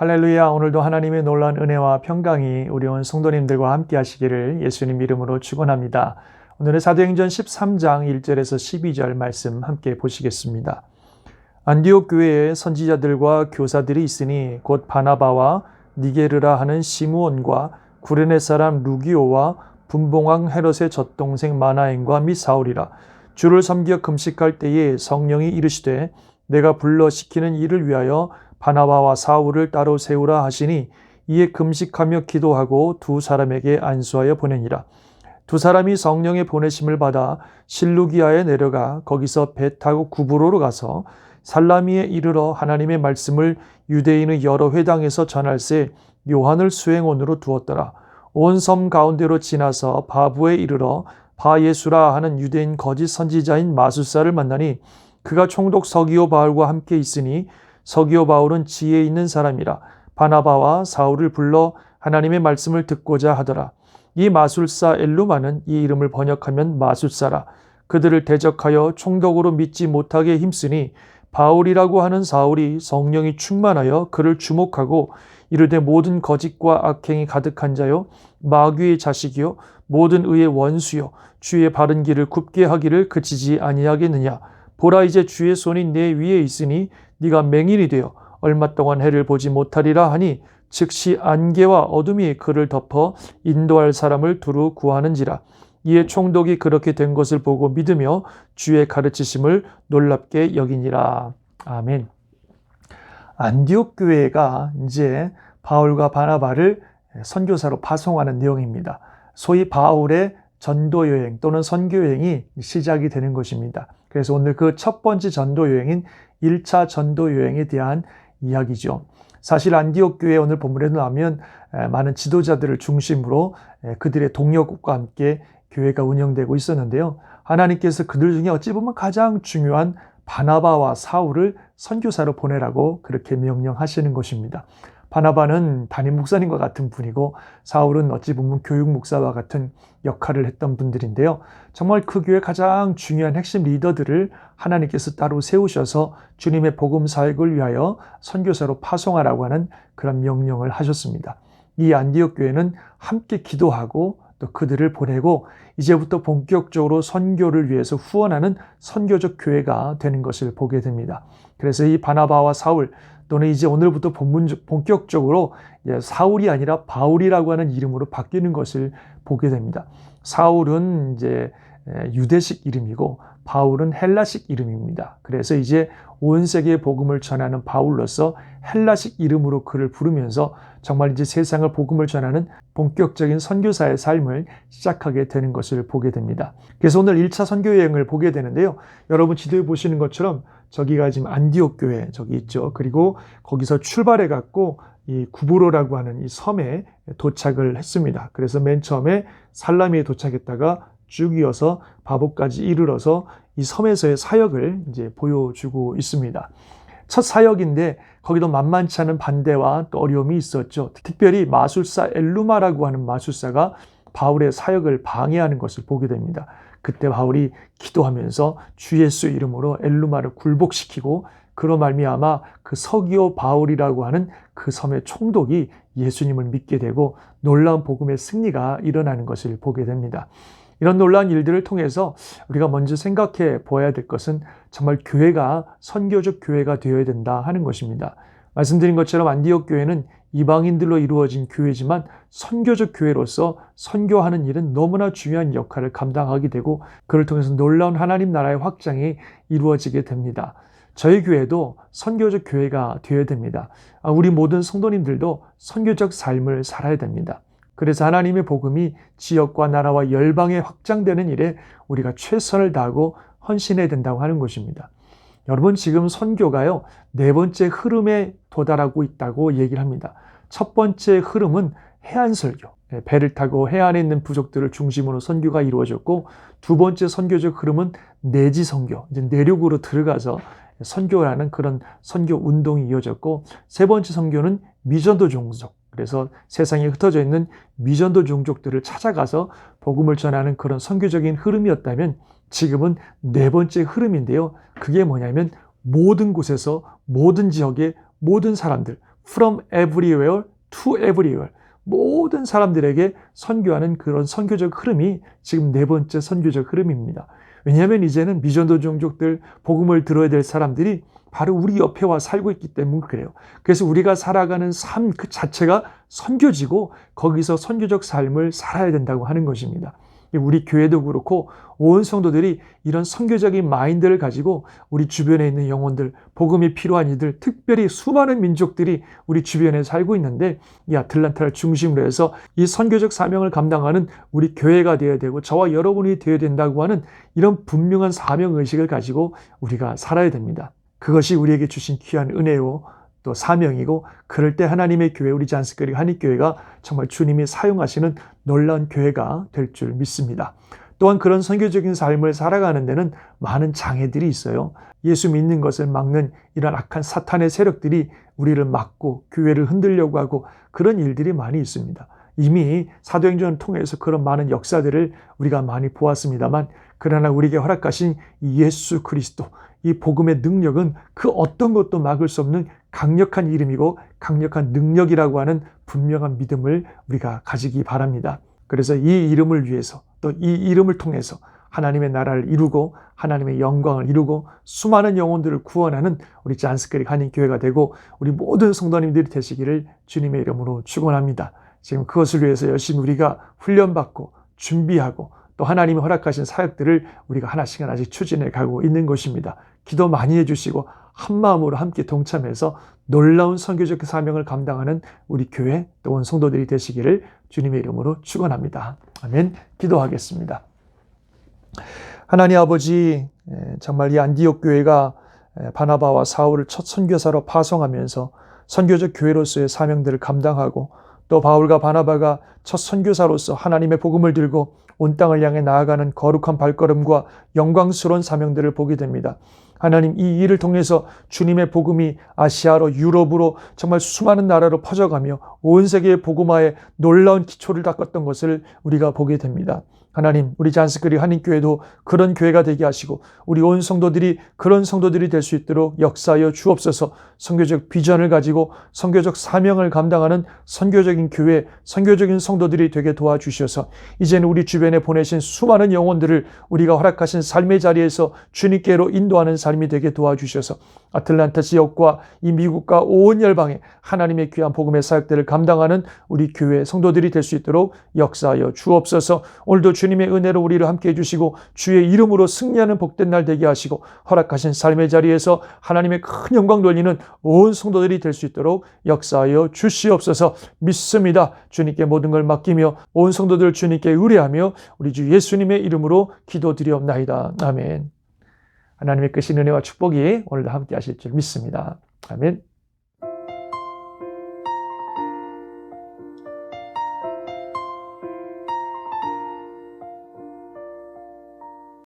할렐루야. 오늘도 하나님의 놀라운 은혜와 평강이 우리 온 성도님들과 함께 하시기를 예수님 이름으로 축원합니다. 오늘은 사도행전 13장 1절에서 12절 말씀 함께 보시겠습니다. 안디옥 교회에 선지자들과 교사들이 있으니 곧 바나바와 니게르라 하는 시므온과 구레네 사람 루기오와 분봉왕 헤롯의 젖동생 마나엔과 및 사울이라. 주를 섬겨 금식할 때에 성령이 이르시되 내가 불러 시키는 일을 위하여 바나바와 사울을 따로 세우라 하시니 이에 금식하며 기도하고 두 사람에게 안수하여 보내니라. 두 사람이 성령의 보내심을 받아 실루기아에 내려가 거기서 배 타고 구브로로 가서 살라미에 이르러 하나님의 말씀을 유대인의 여러 회당에서 전할새 요한을 수행원으로 두었더라. 온 섬 가운데로 지나서 바부에 이르러 바예수라 하는 유대인 거짓 선지자인 마술사를 만나니 그가 총독 서기오 바울과 함께 있으니 서기오 바울은 지혜 있는 사람이라. 바나바와 사울을 불러 하나님의 말씀을 듣고자 하더라. 이 마술사 엘루마는 이 이름을 번역하면 마술사라. 그들을 대적하여 총독으로 믿지 못하게 힘쓰니 바울이라고 하는 사울이 성령이 충만하여 그를 주목하고 이르되 모든 거짓과 악행이 가득한 자요 마귀의 자식이요 모든 의의 원수요 주의 바른 길을 굽게 하기를 그치지 아니하겠느냐. 보라 이제 주의 손이 내 위에 있으니 네가 맹인이 되어 얼마 동안 해를 보지 못하리라 하니 즉시 안개와 어둠이 그를 덮어 인도할 사람을 두루 구하는지라. 이에 총독이 그렇게 된 것을 보고 믿으며 주의 가르치심을 놀랍게 여기니라. 아멘. 안디옥 교회가 이제 바울과 바나바를 선교사로 파송하는 내용입니다. 소위 바울의 전도 여행 또는 선교 여행이 시작이 되는 것입니다. 그래서 오늘 그 첫 번째 전도 여행인 1차 전도 여행에 대한 이야기죠. 사실 안디옥 교회 오늘 본문에 나오면 많은 지도자들을 중심으로 그들의 동료국과 함께 교회가 운영되고 있었는데요. 하나님께서 그들 중에 어찌 보면 가장 중요한 바나바와 사울을 선교사로 보내라고 그렇게 명령하시는 것입니다. 바나바는 담임 목사님과 같은 분이고 사울은 어찌 보면 교육 목사와 같은 역할을 했던 분들인데요. 정말 그 교회 가장 중요한 핵심 리더들을 하나님께서 따로 세우셔서 주님의 복음 사역을 위하여 선교사로 파송하라고 하는 그런 명령을 하셨습니다. 이 안디옥 교회는 함께 기도하고 또 그들을 보내고 이제부터 본격적으로 선교를 위해서 후원하는 선교적 교회가 되는 것을 보게 됩니다. 그래서 이 바나바와 사울 또는 이제 오늘부터 본격적으로 사울이 아니라 바울이라고 하는 이름으로 바뀌는 것을 보게 됩니다. 사울은 이제 유대식 이름이고 바울은 헬라식 이름입니다. 그래서 이제 온 세계에 복음을 전하는 바울로서 헬라식 이름으로 그를 부르면서 정말 이제 세상을 복음을 전하는 본격적인 선교사의 삶을 시작하게 되는 것을 보게 됩니다. 그래서 오늘 1차 선교 여행을 보게 되는데요. 여러분 지도에 보시는 것처럼 저기가 지금 안디옥 교회 저기 있죠. 그리고 거기서 출발해 갖고 이 구브로라고 하는 이 섬에 도착을 했습니다. 그래서 맨 처음에 살라미에 도착했다가 쭉 이어서 바보까지 이르러서 이 섬에서의 사역을 이제 보여주고 있습니다. 첫 사역인데 거기도 만만치 않은 반대와 또 어려움이 있었죠. 특별히 마술사 엘루마라고 하는 마술사가 바울의 사역을 방해하는 것을 보게 됩니다. 그때 바울이 기도하면서 주 예수 이름으로 엘루마를 굴복시키고 그로 말미암아 그 서기오 바울이라고 하는 그 섬의 총독이 예수님을 믿게 되고 놀라운 복음의 승리가 일어나는 것을 보게 됩니다. 이런 놀라운 일들을 통해서 우리가 먼저 생각해 보아야 될 것은 정말 교회가 선교적 교회가 되어야 된다 하는 것입니다. 말씀드린 것처럼 안디옥 교회는 이방인들로 이루어진 교회지만 선교적 교회로서 선교하는 일은 너무나 중요한 역할을 감당하게 되고 그를 통해서 놀라운 하나님 나라의 확장이 이루어지게 됩니다. 저희 교회도 선교적 교회가 되어야 됩니다. 우리 모든 성도님들도 선교적 삶을 살아야 됩니다. 그래서 하나님의 복음이 지역과 나라와 열방에 확장되는 일에 우리가 최선을 다하고 헌신해야 된다고 하는 것입니다. 여러분 지금 선교가요 4번째 흐름에 도달하고 있다고 얘기를 합니다. 첫 번째 흐름은 해안설교, 배를 타고 해안에 있는 부족들을 중심으로 선교가 이루어졌고 두 번째 선교적 흐름은 내지 선교, 이제 내륙으로 들어가서 선교라는 그런 선교 운동이 이어졌고 세 번째 선교는 미전도 종족, 그래서 세상에 흩어져 있는 미전도 종족들을 찾아가서 복음을 전하는 그런 선교적인 흐름이었다면 지금은 4번째 흐름인데요. 그게 뭐냐면 모든 곳에서 모든 지역의 모든 사람들, from everywhere to everywhere. 모든 사람들에게 선교하는 그런 선교적 흐름이 지금 네 번째 선교적 흐름입니다. 왜냐하면 이제는 미전도 종족들, 복음을 들어야 될 사람들이 바로 우리 옆에 와 살고 있기 때문에 그래요. 그래서 우리가 살아가는 삶 그 자체가 선교지고 거기서 선교적 삶을 살아야 된다고 하는 것입니다. 우리 교회도 그렇고 온 성도들이 이런 선교적인 마인드를 가지고 우리 주변에 있는 영혼들, 복음이 필요한 이들, 특별히 수많은 민족들이 우리 주변에 살고 있는데 이 아틀란타를 중심으로 해서 이 선교적 사명을 감당하는 우리 교회가 되어야 되고 저와 여러분이 되어야 된다고 하는 이런 분명한 사명의식을 가지고 우리가 살아야 됩니다. 그것이 우리에게 주신 귀한 은혜요 또 사명이고 그럴 때 하나님의 교회, 우리 잔스크릭 한인교회가 정말 주님이 사용하시는 놀라운 교회가 될 줄 믿습니다. 또한 그런 선교적인 삶을 살아가는 데는 많은 장애들이 있어요. 예수 믿는 것을 막는 이런 악한 사탄의 세력들이 우리를 막고 교회를 흔들려고 하고 그런 일들이 많이 있습니다. 이미 사도행전을 통해서 그런 많은 역사들을 우리가 많이 보았습니다만 그러나 우리에게 허락하신 예수 그리스도, 이 복음의 능력은 그 어떤 것도 막을 수 없는 강력한 이름이고 강력한 능력이라고 하는 분명한 믿음을 우리가 가지기 바랍니다. 그래서 이 이름을 위해서 또 이 이름을 통해서 하나님의 나라를 이루고 하나님의 영광을 이루고 수많은 영혼들을 구원하는 우리 잔스크릭 한인교회가 되고 우리 모든 성도님들이 되시기를 주님의 이름으로 축원합니다. 지금 그것을 위해서 열심히 우리가 훈련받고 준비하고 또 하나님이 허락하신 사역들을 우리가 하나씩 추진해 가고 있는 것입니다. 기도 많이 해주시고 한마음으로 함께 동참해서 놀라운 선교적 사명을 감당하는 우리 교회 또 온 성도들이 되시기를 주님의 이름으로 축원합니다. 아멘. 기도하겠습니다. 하나님 아버지, 정말 이 안디옥 교회가 바나바와 사울을 첫 선교사로 파송하면서 선교적 교회로서의 사명들을 감당하고 또 바울과 바나바가 첫 선교사로서 하나님의 복음을 들고 온 땅을 향해 나아가는 거룩한 발걸음과 영광스러운 사명들을 보게 됩니다. 하나님, 이 일을 통해서 주님의 복음이 아시아로 유럽으로 정말 수많은 나라로 퍼져가며 온 세계의 복음화에 놀라운 기초를 닦았던 것을 우리가 보게 됩니다. 하나님, 우리 잔스크릭 한인교회도 그런 교회가 되게 하시고 우리 온 성도들이 그런 성도들이 될 수 있도록 역사하여 주옵소서. 선교적 비전을 가지고 선교적 사명을 감당하는 선교적인 교회, 선교적인 성도들이 되게 도와주셔서 이제는 우리 주변에 보내신 수많은 영혼들을 우리가 허락하신 삶의 자리에서 주님께로 인도하는 삶이 되게 도와주셔서 아틀란타 지역과 이 미국과 온 열방에 하나님의 귀한 복음의 사역들을 감당하는 우리 교회 성도들이 될 수 있도록 역사하여 주옵소서. 오늘도 주님의 은혜로 우리를 함께 해주시고 주의 이름으로 승리하는 복된 날 되게 하시고 허락하신 삶의 자리에서 하나님의 큰 영광 돌리는 온 성도들이 될 수 있도록 역사하여 주시옵소서. 믿습니다. 주님께 모든 걸 맡기며 온 성도들 주님께 의뢰하며 우리 주 예수님의 이름으로 기도드리옵나이다. 아멘. 하나님의 크신 은혜와 축복이 오늘도 함께 하실 줄 믿습니다. 아멘.